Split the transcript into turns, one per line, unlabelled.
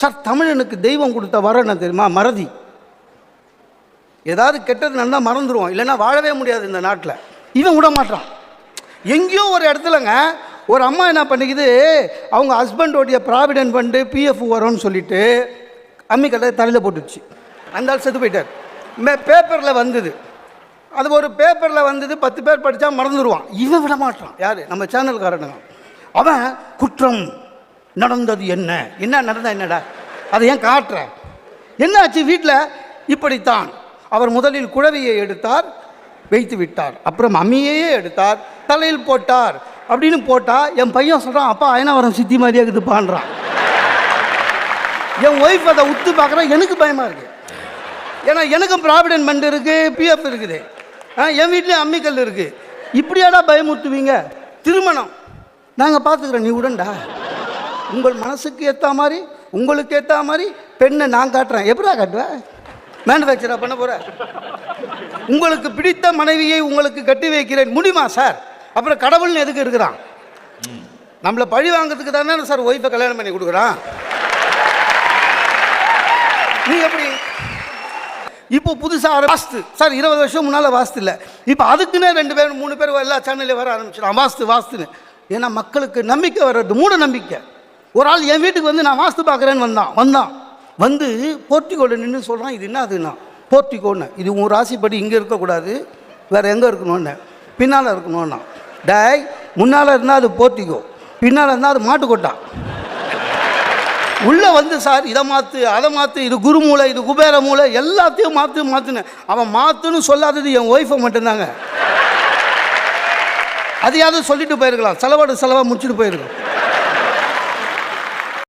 Sir தமிழனுக்கு தெய்வம் கொடுத்த வரம் என்ன தெரியுமா? மறதி. ஏதாவது கெட்டது நல்லா மறந்துடுவோம், இல்லைன்னா வாழவே முடியாது இந்த நாட்டில். இவன் விட மாட்டான். எங்கேயோ ஒரு இடத்துலங்க ஒரு அம்மா என்ன பண்ணிக்குது, அவங்க ஹஸ்பண்டோடைய ப்ராவிடென்ட் ஃபண்டு பிஎஃப் வரும்னு சொல்லிட்டு அம்மிக்கல்லை தலையில் போட்டுடுச்சு. அந்த ஆள் செத்து போயிட்டார். பேப்பரில் வந்தது, அது ஒரு பேப்பரில் வந்தது, 10 பேர் படித்தா மறந்துடுவான். இவன் விட மாட்டான். யார்? நம்ம சேனல்காரனுங்க. அவன் குற்றம் நடந்தது என்ன நடந்தா என்னடா, அதை ஏன் காட்டுற? என்ன ஆச்சு வீட்டில்? இப்படித்தான். அவர் முதலில் குழவியை எடுத்தார், வைத்து விட்டார். அப்புறம் அம்மியையே எடுத்தார், தலையில் போட்டார். அப்படின்னு போட்டால் என் பையன் சொல்கிறான், அப்பா அயனாவரம் சித்தி மாதிரியே இருக்குதுப்பான்றான். என் ஒய்ஃப் அதை உத்து பார்க்குறேன், எனக்கு பயமாக இருக்குது. ஏன்னா எனக்கும் ப்ராவிடென்ட் ஃபண்ட் இருக்குது, பிஎஃப் இருக்குது, என் வீட்லேயும் அம்மிக்கல் இருக்குது. இப்படியாடா பயமுறுத்துவீங்க? திருமணம் நாங்கள் பார்த்துக்குறோம், நீ உடன்டா. உங்கள் மனசுக்கு ஏற்ற மாதிரி, உங்களுக்கு ஏற்ற மாதிரி பெண்ணை நான் காட்டுறேன். எப்படா காட்டுவேன்? மேனுஃபேக்சராக பண்ண போகிறேன். உங்களுக்கு பிடித்த மனைவியை உங்களுக்கு கட்டி வைக்கிறேன், முடியுமா சார்? அப்புறம் கடவுள்னு எதுக்கு இருக்கிறான்? நம்மளை பழி வாங்கிறதுக்கு தானே சார் ஒய்ஃபை கல்யாணம் பண்ணி கொடுக்குறான். நீ எப்படி இப்போ புதுசாக வாஸ்து சார்? 20 வருஷம் முன்னால் வாஸ்து இல்லை, இப்போ அதுக்குன்னே 2 பேர் 3 பேர் எல்லா சேனல்லையும் வர ஆரம்பிச்சிடும் வாஸ்துன்னு. ஏன்னா மக்களுக்கு நம்பிக்கை வர்றது, மூட நம்பிக்கை. ஒரு ஆள் என் வீட்டுக்கு வந்து நான் வாஸ்து பார்க்குறேன்னு வந்தான் வந்து போர்ட்டிகோட நின்று சொல்கிறான், இது என்ன அதுன்னா போர்ட்டிகோன்னு, இது உன் ராசிப்படி இங்கே இருக்கக்கூடாது, வேறு எங்கே இருக்கணும்னு, பின்னால் இருக்கணும்னா. டேய், முன்னால் இருந்தால் அது போர்ட்டிகோ, பின்னால் இருந்தால் அது மாட்டுக்கொட்டா. உள்ளே வந்து சார் இதை மாற்று அதை மாற்று, இது குரு மூளை, இது குபேர மூளை, எல்லாத்தையும் மாற்றுன்னு அவன் மாற்றுன்னு சொல்லாதது என் ஒய்ஃபை மட்டும்தாங்க. அதையாவது சொல்லிட்டு போயிருக்கலாம், செலவாக முடிச்சுட்டு போயிருக்கோம்.